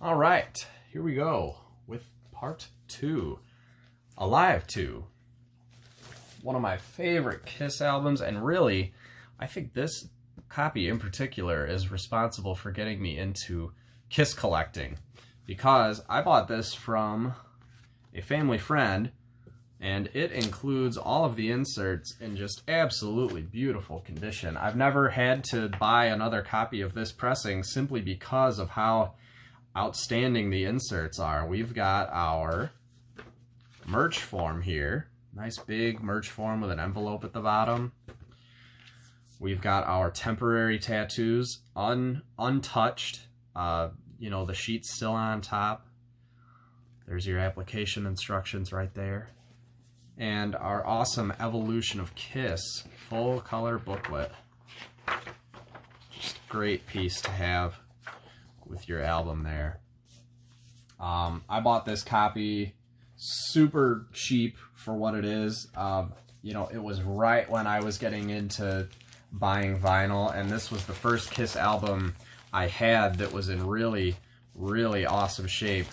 All right, here we go with part 2, Alive 2. One of my favorite Kiss albums, and really, I think this copy in particular is responsible for getting me into Kiss collecting, because I bought this from a family friend, and it includes all of the inserts in just absolutely beautiful condition. I've never had to buy another copy of this pressing simply because of how outstanding the inserts are. We've got our merch form here. Nice big merch form with an envelope at the bottom. We've got our temporary tattoos, untouched. You know, the sheet's still on top. There's your application instructions right there. And our awesome Evolution of Kiss full color booklet. Just a great piece to have with your album there. I bought this copy super cheap for what it is. You know, it was right when I was getting into buying vinyl, and this was the first Kiss album I had that was in really, really awesome shape,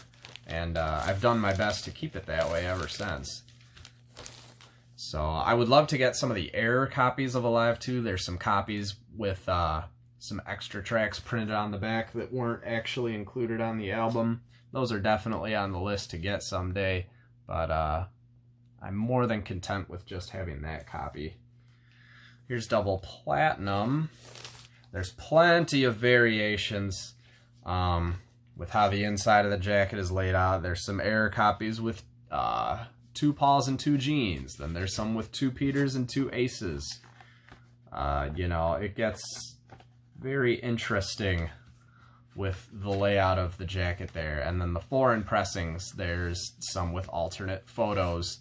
and I've done my best to keep it that way ever since. So I would love to get some of the Air copies of Alive 2. There's some copies with some extra tracks printed on the back that weren't actually included on the album. Those are definitely on the list to get someday, but I'm more than content with just having that copy. Here's double platinum. There's plenty of variations with how the inside of the jacket is laid out. There's some Air copies with 2 Pauls and 2 Genes. Then there's some with 2 Peters and 2 Aces. You know, it gets very interesting with the layout of the jacket there. And then the foreign pressings, there's some with alternate photos.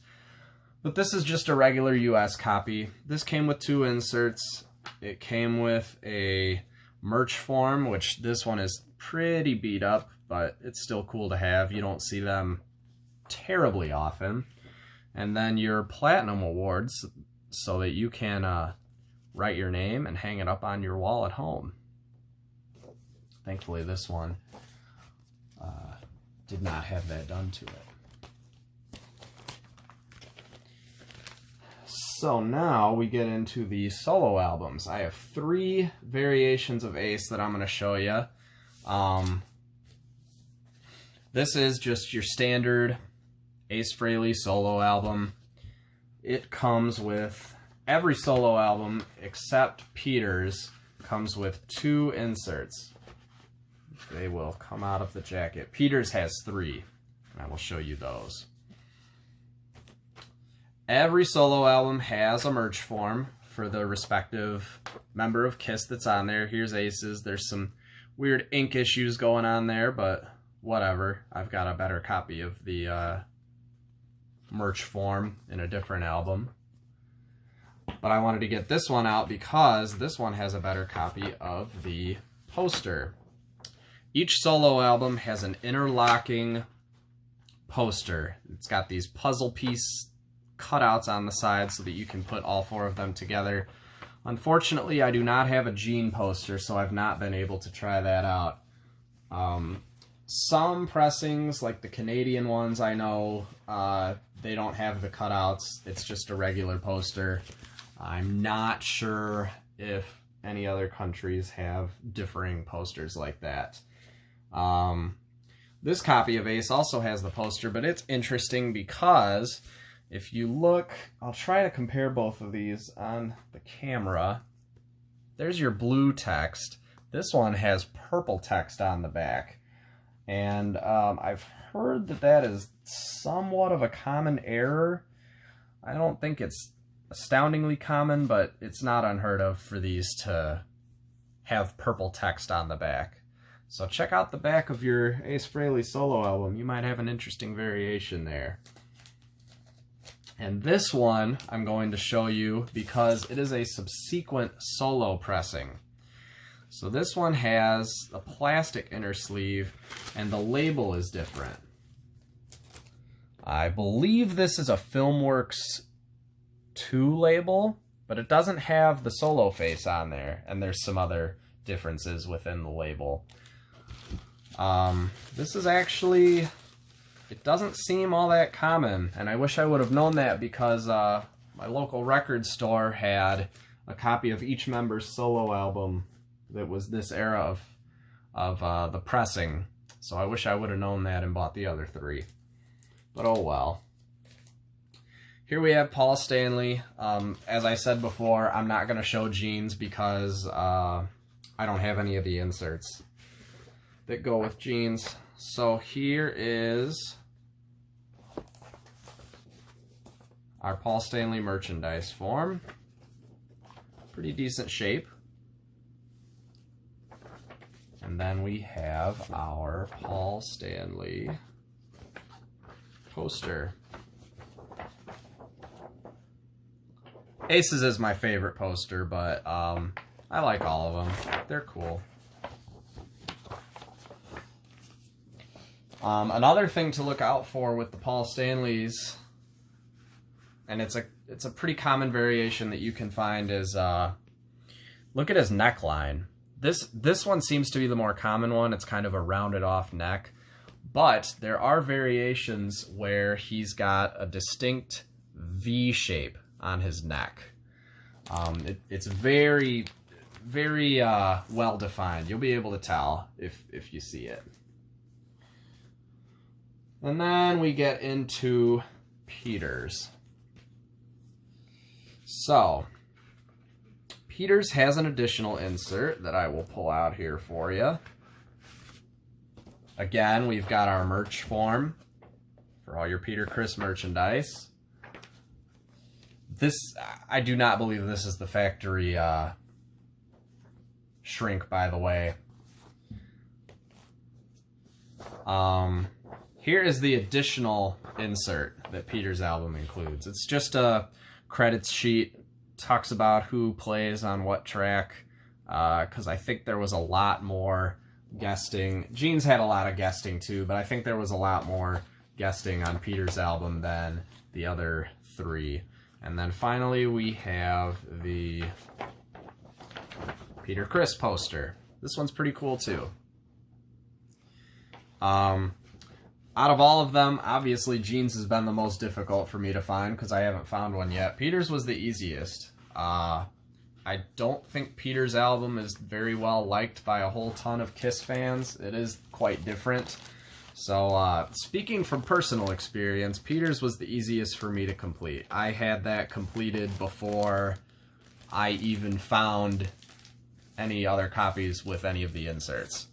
But this is just a regular US copy. This came with 2 inserts. It came with a merch form, which this one is pretty beat up, but it's still cool to have. You don't see them terribly often. And then your platinum awards, so that you can write your name and hang it up on your wall at home. Thankfully, this one did not have that done to it. So now we get into the solo albums. I have 3 variations of Ace that I'm going to show you. This is just your standard Ace Frehley solo album. It comes with every solo album except Peter's comes with 2 inserts. They will come out of the jacket. Peter's has 3, and I will show you those. Every solo album has a merch form for the respective member of Kiss that's on there. Here's Ace's. There's some weird ink issues going on there, but whatever. I've got a better copy of the merch form in a different album. But I wanted to get this one out because this one has a better copy of the poster. Each solo album has an interlocking poster. It's got these puzzle piece cutouts on the side so that you can put all 4 of them together. Unfortunately, I do not have a Gene poster, so I've not been able to try that out. Some pressings, like the Canadian ones, I know they don't have the cutouts. It's just a regular poster. I'm not sure if any other countries have differing posters like that. This copy of Ace also has the poster, but it's interesting because if you look, I'll try to compare both of these on the camera. There's your blue text. This one has purple text on the back. And I've heard that that is somewhat of a common error. I don't think it's astoundingly common, but it's not unheard of for these to have purple text on the back. So check out the back of your Ace Frehley solo album. You might have an interesting variation there. And this one I'm going to show you because it is a subsequent solo pressing. So this one has a plastic inner sleeve and the label is different. I believe this is a Filmworks 2 label, but it doesn't have the solo face on there, and there's some other differences within the label. This is actually, it doesn't seem all that common, and I wish I would have known that because my local record store had a copy of each member's solo album that was this era of the pressing. So I wish I would have known that and bought the other 3. But oh well. Here we have Paul Stanley. As I said before, I'm not going to show jeans because I don't have any of the inserts that go with jeans. So here is our Paul Stanley merchandise form. Pretty decent shape. And then we have our Paul Stanley poster. Aces is my favorite poster, but I like all of them. They're cool. Another thing to look out for with the Paul Stanleys, and it's a pretty common variation that you can find, is look at his neckline. This one seems to be the more common one. It's kind of a rounded off neck, but there are variations where he's got a distinct V shape on his neck. It's very, very well defined. You'll be able to tell if you see it. And then we get into Peters. So, Peters has an additional insert that I will pull out here for you. Again, we've got our merch form for all your Peter Criss merchandise. This, I do not believe this is the factory shrink, by the way. Here is the additional insert that Peter's album includes. It's just a credits sheet. Talks about who plays on what track, because I think there was a lot more guesting. Jeans had a lot of guesting too, but I think there was a lot more guesting on Peter's album than the other 3. And then finally we have the Peter Criss poster. This one's pretty cool too. Out of all of them, obviously Jeans has been the most difficult for me to find because I haven't found one yet. Peter's was the easiest. I don't think Peter's album is very well liked by a whole ton of Kiss fans. It is quite different. So, speaking from personal experience, Peter's was the easiest for me to complete. I had that completed before I even found any other copies with any of the inserts.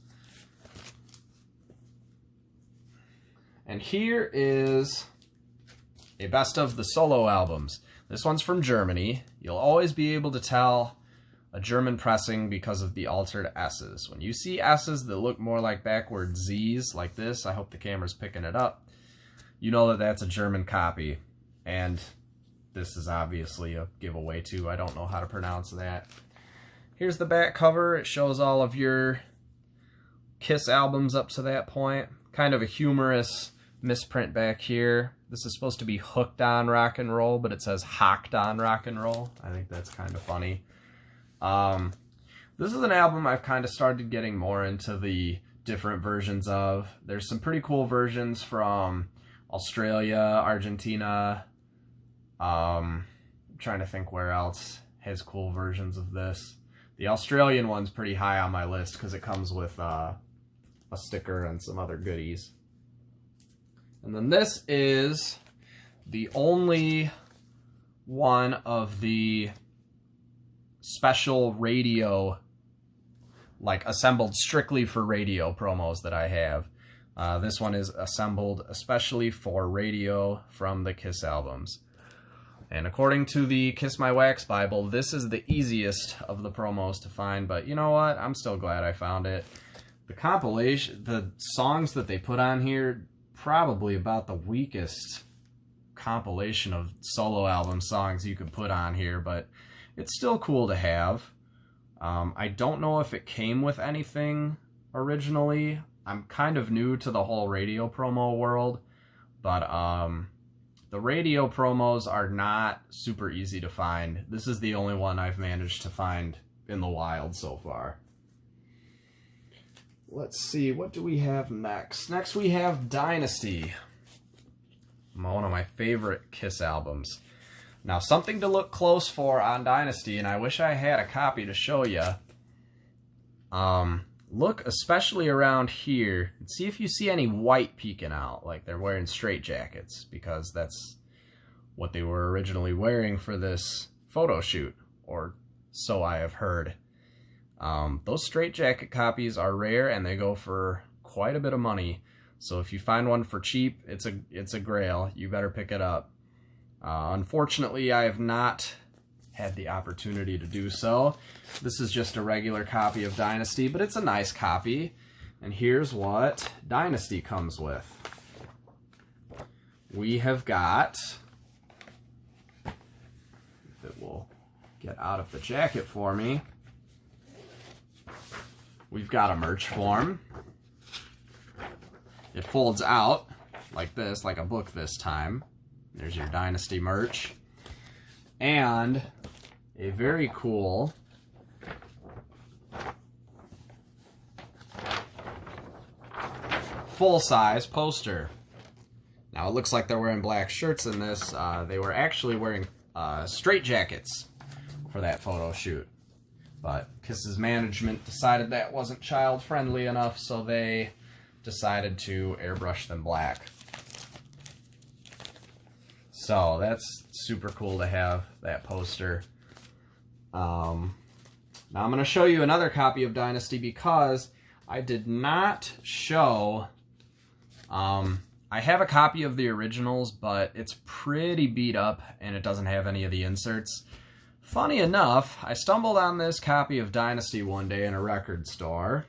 And here is a best of the solo albums. This one's from Germany. You'll always be able to tell a German pressing because of the altered S's. When you see S's that look more like backward Z's like this, I hope the camera's picking it up, you know that that's a German copy. And this is obviously a giveaway too. I don't know how to pronounce that. Here's the back cover. It shows all of your Kiss albums up to that point. Kind of a humorous misprint back here. This is supposed to be Hooked on Rock and Roll, but it says Hocked on Rock and Roll. I think that's kind of funny. This is an album I've kind of started getting more into the different versions of. There's some pretty cool versions from Australia, Argentina. I'm trying to think where else has cool versions of this. The Australian one's pretty high on my list because it comes with a sticker and some other goodies. And then this is the only one of the special radio, like assembled strictly for radio promos that I have. This one is assembled especially for radio from the Kiss albums. And according to the Kiss My Wax Bible, this is the easiest of the promos to find, but you know what? I'm still glad I found it. The compilation, the songs that they put on here, probably about the weakest compilation of solo album songs you could put on here, but it's still cool to have. I don't know if it came with anything originally. I'm kind of new to the whole radio promo world, but the radio promos are not super easy to find. This is the only one I've managed to find in the wild so far. let's see, what do we have next? Next we have Dynasty. One of my favorite Kiss albums. Now, something to look close for on Dynasty, and I wish I had a copy to show you. Look especially around here and see if you see any white peeking out, like they're wearing straight jackets, because that's what they were originally wearing for this photo shoot, or so I have heard. Those straight jacket copies are rare and they go for quite a bit of money. So if you find one for cheap, it's a grail. You better pick it up. Unfortunately, I have not had the opportunity to do so. This is just a regular copy of Dynasty, but it's a nice copy. And here's what Dynasty comes with. We have got, if it will get out of the jacket for me, we've got a merch form. It folds out like this, like a book this time. There's your Dynasty merch. And a very cool full-size poster. Now, it looks like they're wearing black shirts in this. They were actually wearing straight jackets for that photo shoot. But Kiss's management decided that wasn't child-friendly enough, so they decided to airbrush them black. So that's super cool to have that poster. Now I'm going to show you another copy of Dynasty because I did not show... I have a copy of the originals, but it's pretty beat up and it doesn't have any of the inserts. Funny enough, I stumbled on this copy of Dynasty one day in a record store,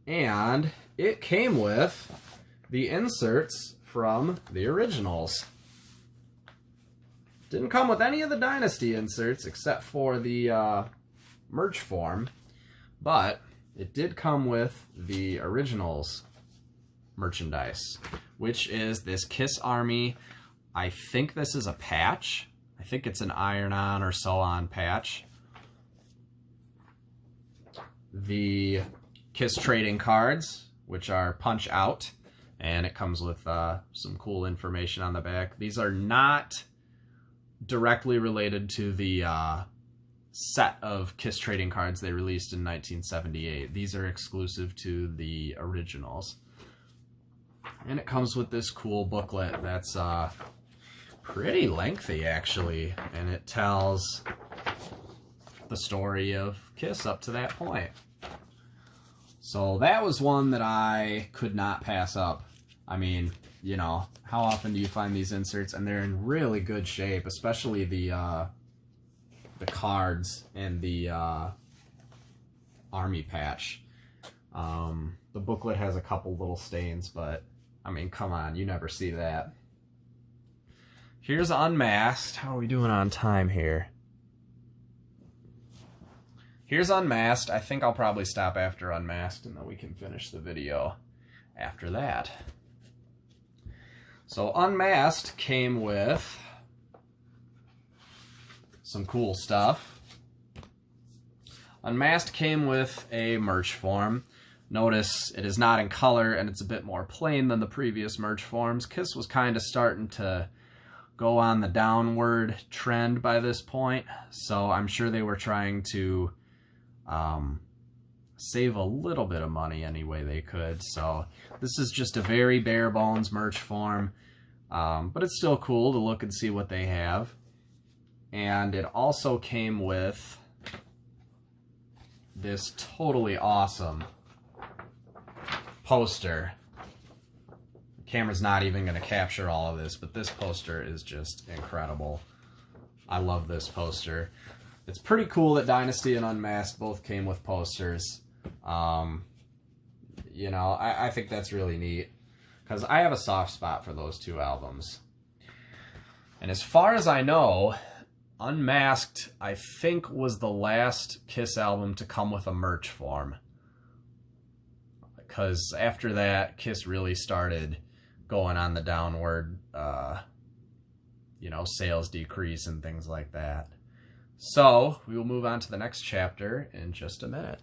and it came with the inserts from the originals. Didn't come with any of the Dynasty inserts except for the merch form, but it did come with the originals merchandise, which is this Kiss Army. I think this is a patch. I think it's an iron-on or sew-on patch. The Kiss trading cards, which are punch out, and it comes with some cool information on the back. These are not directly related to the set of Kiss trading cards they released in 1978. These are exclusive to the originals. And it comes with this cool booklet that's pretty lengthy, actually, and it tells the story of Kiss up to that point. So that was one that I could not pass up. I mean, you know, how often do you find these inserts? And they're in really good shape, especially the cards and the army patch. The booklet has a couple little stains, but I mean, come on, you never see that. Here's Unmasked. How are we doing on time here? Here's Unmasked. I think I'll probably stop after Unmasked, and then we can finish the video after that. So Unmasked came with some cool stuff. Unmasked came with a merch form. Notice it is not in color, and it's a bit more plain than the previous merch forms. Kiss was kind of starting to go on the downward trend by this point, so I'm sure they were trying to save a little bit of money any way they could. So this is just a very bare bones merch form, but it's still cool to look and see what they have. And it also came with this totally awesome poster. The camera's not even going to capture all of this, but this poster is just incredible. I love this poster. It's pretty cool that Dynasty and Unmasked both came with posters. You know, I think that's really neat, because I have a soft spot for those two albums. And as far as I know, Unmasked, I think, was the last Kiss album to come with a merch form. Because after that, Kiss really started going on the downward, you know, sales decrease and things like that. So, we will move on to the next chapter in just a minute.